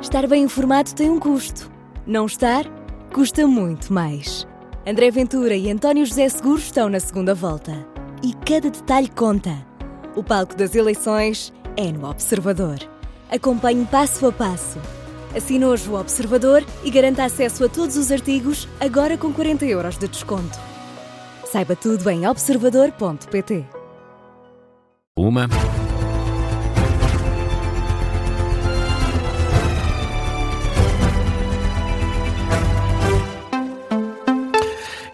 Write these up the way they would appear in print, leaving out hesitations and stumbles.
Estar bem informado tem um custo. Não estar, custa muito mais. André Ventura e António José Seguro estão na segunda volta. E cada detalhe conta. O palco das eleições é no Observador. Acompanhe passo a passo. Assine hoje o Observador e garanta acesso a todos os artigos, agora com 40 € de desconto. Saiba tudo em observador.pt.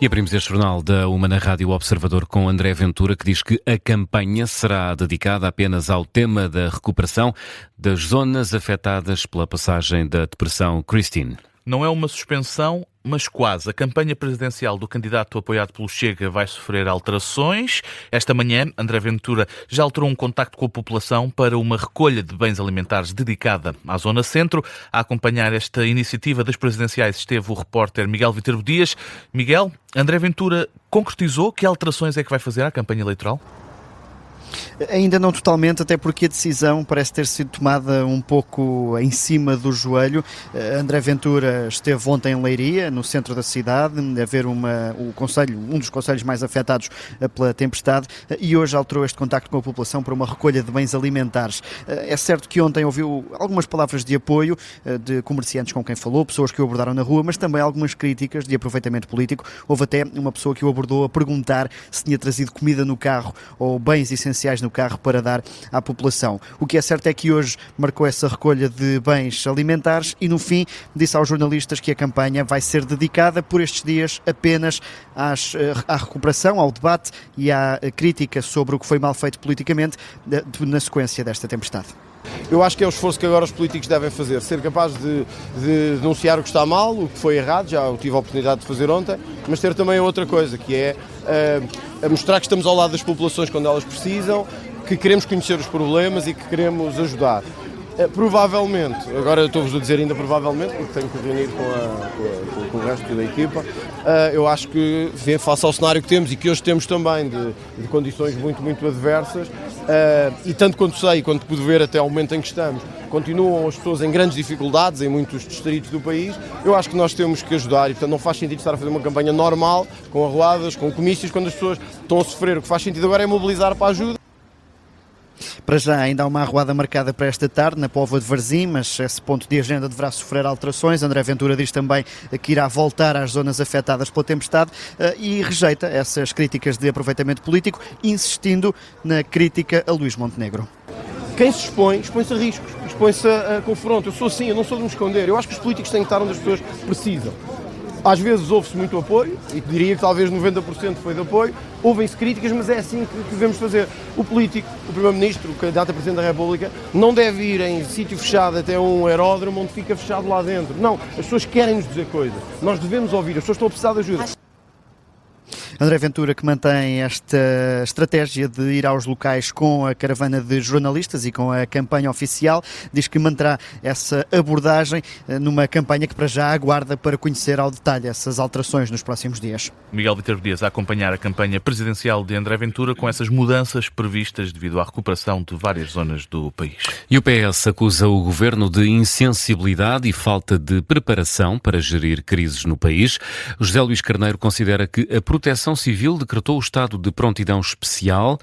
E abrimos este jornal da Uma na Rádio Observador com André Ventura, que diz que a campanha será dedicada apenas ao tema da recuperação das zonas afetadas pela passagem da Depressão Christine. Não é uma suspensão, mas quase. A campanha presidencial do candidato apoiado pelo Chega vai sofrer alterações. Esta manhã, André Ventura já alterou um contacto com a população para uma recolha de bens alimentares dedicada à Zona Centro. A acompanhar esta iniciativa das presidenciais esteve o repórter Miguel Viterbo Dias. Miguel, André Ventura concretizou que alterações é que vai fazer à campanha eleitoral? Ainda não totalmente, até porque a decisão parece ter sido tomada um pouco em cima do joelho. André Ventura esteve ontem em Leiria, no centro da cidade, a ver um dos concelhos mais afetados pela tempestade, e hoje alterou este contacto com a população para uma recolha de bens alimentares. É certo que ontem ouviu algumas palavras de apoio de comerciantes com quem falou, pessoas que o abordaram na rua, mas também algumas críticas de aproveitamento político. Houve até uma pessoa que o abordou a perguntar se tinha trazido comida no carro ou bens essenciais no carro para dar à população. O que é certo é que hoje marcou essa recolha de bens alimentares e, no fim, disse aos jornalistas que a campanha vai ser dedicada por estes dias apenas à recuperação, ao debate e à crítica sobre o que foi mal feito politicamente na sequência desta tempestade. Eu acho que é o esforço que agora os políticos devem fazer, ser capazes de denunciar o que está mal, o que foi errado, já o tive a oportunidade de fazer ontem, mas ter também outra coisa, que é mostrar que estamos ao lado das populações quando elas precisam, que queremos conhecer os problemas e que queremos ajudar. Provavelmente, agora eu estou-vos a dizer ainda provavelmente, porque tenho que reunir com o resto da equipa, eu acho que, face ao cenário que temos e que hoje temos também de condições muito, muito adversas, e tanto quanto sei, quanto pude ver até ao momento em que estamos, continuam as pessoas em grandes dificuldades em muitos distritos do país, eu acho que nós temos que ajudar e, portanto, não faz sentido estar a fazer uma campanha normal, com arruadas, com comícios, quando as pessoas estão a sofrer. O que faz sentido agora é mobilizar para a ajuda. Para já ainda há uma arruada marcada para esta tarde na Póvoa de Varzim, mas esse ponto de agenda deverá sofrer alterações. André Ventura diz também que irá voltar às zonas afetadas pela tempestade e rejeita essas críticas de aproveitamento político, insistindo na crítica a Luís Montenegro. Quem se expõe-se a riscos, expõe-se a confronto. Eu sou assim, eu não sou de me esconder. Eu acho que os políticos têm que estar onde as pessoas precisam. Às vezes ouve-se muito apoio, e diria que talvez 90% foi de apoio, ouvem-se críticas, mas é assim que devemos fazer. O político, o Primeiro-Ministro, o candidato a Presidente da República, não deve ir em sítio fechado até um aeródromo onde fica fechado lá dentro. Não, as pessoas querem-nos dizer coisas, nós devemos ouvir, as pessoas estão a precisar de ajuda. André Ventura, que mantém esta estratégia de ir aos locais com a caravana de jornalistas e com a campanha oficial, diz que manterá essa abordagem numa campanha que para já aguarda para conhecer ao detalhe essas alterações nos próximos dias. Miguel Viterbo Dias a acompanhar a campanha presidencial de André Ventura com essas mudanças previstas devido à recuperação de várias zonas do país. E o PS acusa o governo de insensibilidade e falta de preparação para gerir crises no país. José Luís Carneiro considera que a Proteção Civil decretou o estado de prontidão especial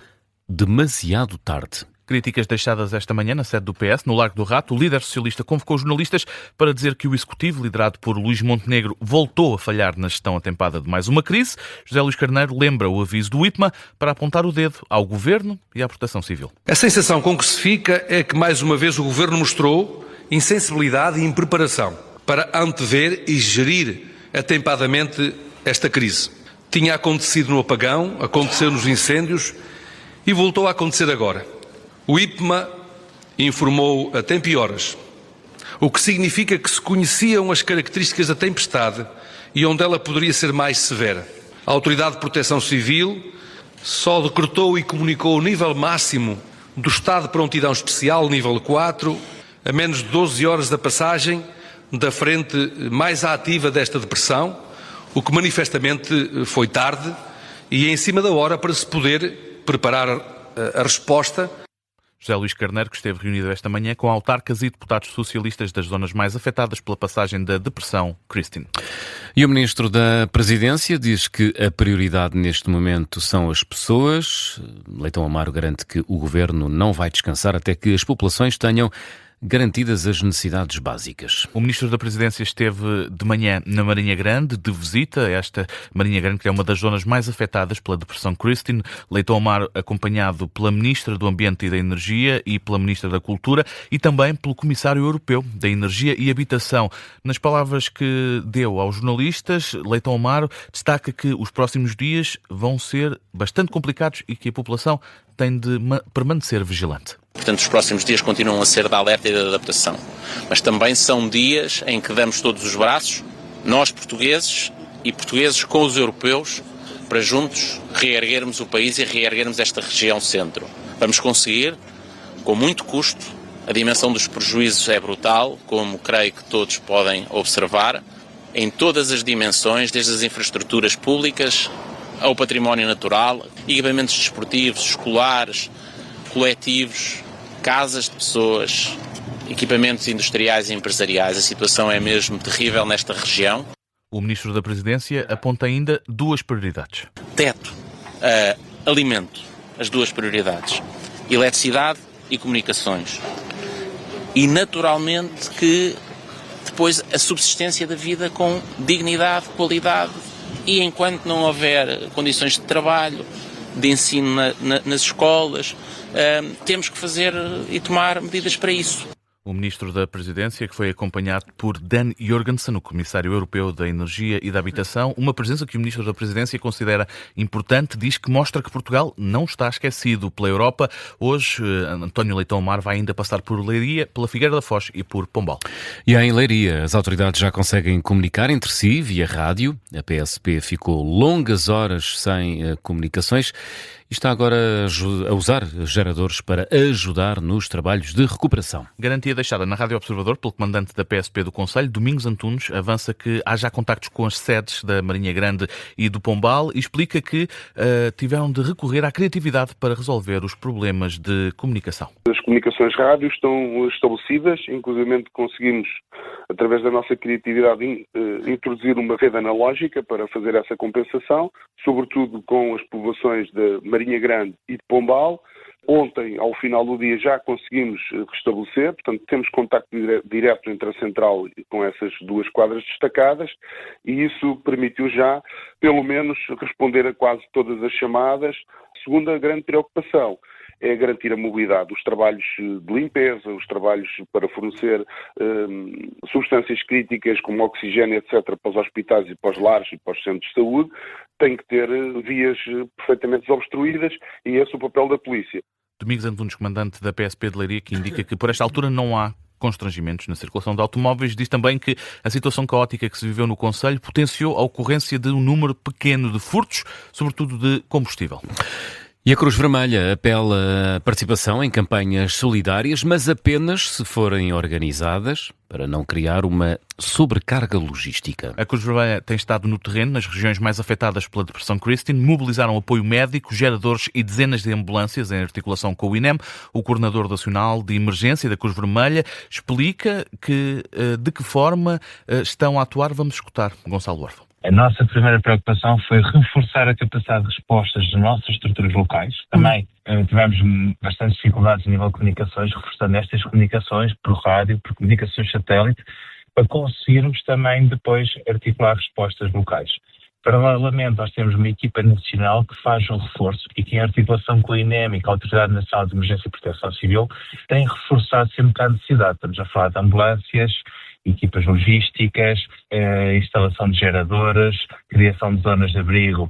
demasiado tarde. Críticas deixadas esta manhã na sede do PS, no Largo do Rato. O líder socialista convocou jornalistas para dizer que o executivo, liderado por Luís Montenegro, voltou a falhar na gestão atempada de mais uma crise. José Luís Carneiro lembra o aviso do IPMA para apontar o dedo ao governo e à Proteção Civil. A sensação com que se fica é que mais uma vez o governo mostrou insensibilidade e impreparação para antever e gerir atempadamente esta crise. Tinha acontecido no apagão, aconteceu nos incêndios e voltou a acontecer agora. O IPMA informou a tempo e horas, o que significa que se conheciam as características da tempestade e onde ela poderia ser mais severa. A Autoridade de Proteção Civil só decretou e comunicou o nível máximo do estado de prontidão especial, nível 4, a menos de 12 horas da passagem da frente mais ativa desta depressão, o que manifestamente foi tarde e em cima da hora para se poder preparar a resposta. José Luís Carneiro, que esteve reunido esta manhã com autarcas e deputados socialistas das zonas mais afetadas pela passagem da Depressão Christine. E o Ministro da Presidência diz que a prioridade neste momento são as pessoas. Leitão Amaro garante que o Governo não vai descansar até que as populações tenham garantidas as necessidades básicas. O Ministro da Presidência esteve de manhã na Marinha Grande, de visita. Esta Marinha Grande, que é uma das zonas mais afetadas pela Depressão Christine. Leitão Amaro acompanhado pela Ministra do Ambiente e da Energia e pela Ministra da Cultura e também pelo Comissário Europeu da Energia e Habitação. Nas palavras que deu aos jornalistas, Leitão Amaro destaca que os próximos dias vão ser bastante complicados e que a população tem de permanecer vigilante. Portanto, os próximos dias continuam a ser de alerta e de adaptação. Mas também são dias em que damos todos os braços, nós portugueses e portugueses com os europeus, para juntos reerguermos o país e reerguermos esta região centro. Vamos conseguir, com muito custo, a dimensão dos prejuízos é brutal, como creio que todos podem observar, em todas as dimensões, desde as infraestruturas públicas ao património natural, equipamentos desportivos, escolares, coletivos, casas de pessoas, equipamentos industriais e empresariais. A situação é mesmo terrível nesta região. O Ministro da Presidência aponta ainda duas prioridades. Teto, alimento, as duas prioridades. Eletricidade e comunicações. E naturalmente que depois a subsistência da vida com dignidade, qualidade e enquanto não houver condições de trabalho, de ensino nas escolas, temos que fazer e tomar medidas para isso. O Ministro da Presidência, que foi acompanhado por Dan Jorgensen, o Comissário Europeu da Energia e da Habitação, uma presença que o Ministro da Presidência considera importante, diz que mostra que Portugal não está esquecido pela Europa. Hoje, António Leitão Amaro vai ainda passar por Leiria, pela Figueira da Foz e por Pombal. E em Leiria, as autoridades já conseguem comunicar entre si via rádio. A PSP ficou longas horas sem comunicações e está agora a usar geradores para ajudar nos trabalhos de recuperação. Garantia deixada na Rádio Observador pelo comandante da PSP do Conselho, Domingos Antunes, avança que há já contactos com as sedes da Marinha Grande e do Pombal e explica que tiveram de recorrer à criatividade para resolver os problemas de comunicação. As comunicações rádio estão estabelecidas, inclusive conseguimos, através da nossa criatividade, introduzir uma rede analógica para fazer essa compensação, sobretudo com as povoações da Marinha Grande e de Pombal. Ontem, ao final do dia, já conseguimos restabelecer, portanto, temos contacto direto entre a central e com essas duas quadras destacadas e isso permitiu já, pelo menos, responder a quase todas as chamadas. A segunda grande preocupação é garantir a mobilidade, os trabalhos de limpeza, os trabalhos para fornecer substâncias críticas como oxigênio, etc., para os hospitais e para os lares e para os centros de saúde, tem que ter vias perfeitamente desobstruídas e esse é o papel da polícia. Domingos Antunes, comandante da PSP de Leiria, que indica que por esta altura não há constrangimentos na circulação de automóveis, diz também que a situação caótica que se viveu no Conselho potenciou a ocorrência de um número pequeno de furtos, sobretudo de combustível. E a Cruz Vermelha apela à participação em campanhas solidárias, mas apenas se forem organizadas, para não criar uma sobrecarga logística. A Cruz Vermelha tem estado no terreno, nas regiões mais afetadas pela Depressão Christine, mobilizaram apoio médico, geradores e dezenas de ambulâncias em articulação com o INEM. O coordenador nacional de emergência da Cruz Vermelha explica de que forma estão a atuar. Vamos escutar Gonçalo Orfão. A nossa primeira preocupação foi reforçar a capacidade de respostas das nossas estruturas locais. Também tivemos bastantes dificuldades a nível de comunicações, reforçando estas comunicações por rádio, por comunicações satélite, para conseguirmos também depois articular respostas locais. Paralelamente, nós temos uma equipa nacional que faz um reforço e que, em articulação com a INEM e com a Autoridade Nacional de Emergência e Proteção Civil, tem reforçado sempre que há necessidade. Estamos a falar de ambulâncias, equipas logísticas, instalação de geradoras, criação de zonas de abrigo.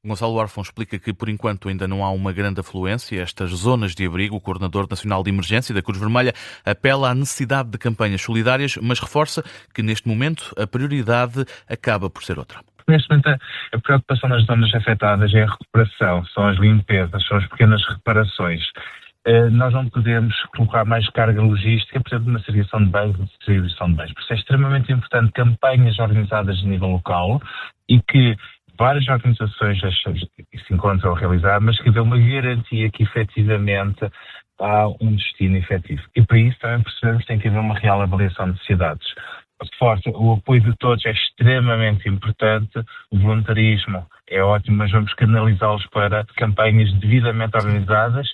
Gonçalo Orfão explica que, por enquanto, ainda não há uma grande afluência. Estas zonas de abrigo, o Coordenador Nacional de Emergência da Cruz Vermelha apela à necessidade de campanhas solidárias, mas reforça que, neste momento, a prioridade acaba por ser outra. Neste momento, a preocupação das zonas afetadas é a recuperação, são as limpezas, são as pequenas reparações. Nós não podemos colocar mais carga logística, por exemplo, na servição de bens e distribuição de bens. Por isso é extremamente importante campanhas organizadas a nível local e que várias organizações se encontram a realizar, mas que dê uma garantia que efetivamente há um destino efetivo. E para isso também percebemos que tem que haver uma real avaliação de necessidades. O apoio de todos é extremamente importante, o voluntarismo é ótimo, mas vamos canalizá-los para campanhas devidamente organizadas.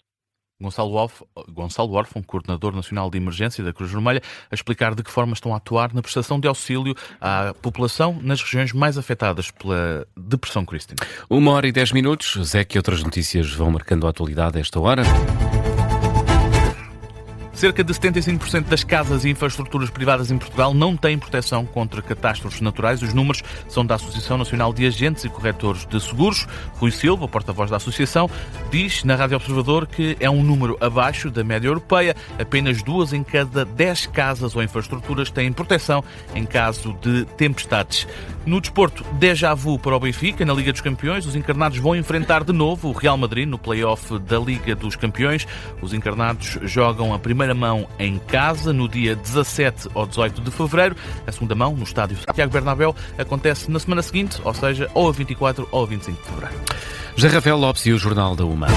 Gonçalo Orfão, coordenador nacional de emergência da Cruz Vermelha, a explicar de que forma estão a atuar na prestação de auxílio à população nas regiões mais afetadas pela depressão cristina. 1h10. Zé, que outras notícias vão marcando a atualidade a esta hora? Cerca de 75% das casas e infraestruturas privadas em Portugal não têm proteção contra catástrofes naturais. Os números são da Associação Nacional de Agentes e Corretores de Seguros. Rui Silva, porta-voz da associação, diz na Rádio Observador que é um número abaixo da média europeia. Apenas 2 em cada 10 casas ou infraestruturas têm proteção em caso de tempestades. No desporto, déjà vu para o Benfica. Na Liga dos Campeões, os encarnados vão enfrentar de novo o Real Madrid no play-off da Liga dos Campeões. Os encarnados jogam a primeira mão em casa no dia 17 ou 18 de fevereiro. A segunda mão, no estádio Santiago Bernabéu, acontece na semana seguinte, ou seja, ou a 24 ou a 25 de fevereiro. José Rafael Lopes e o Jornal da UMA.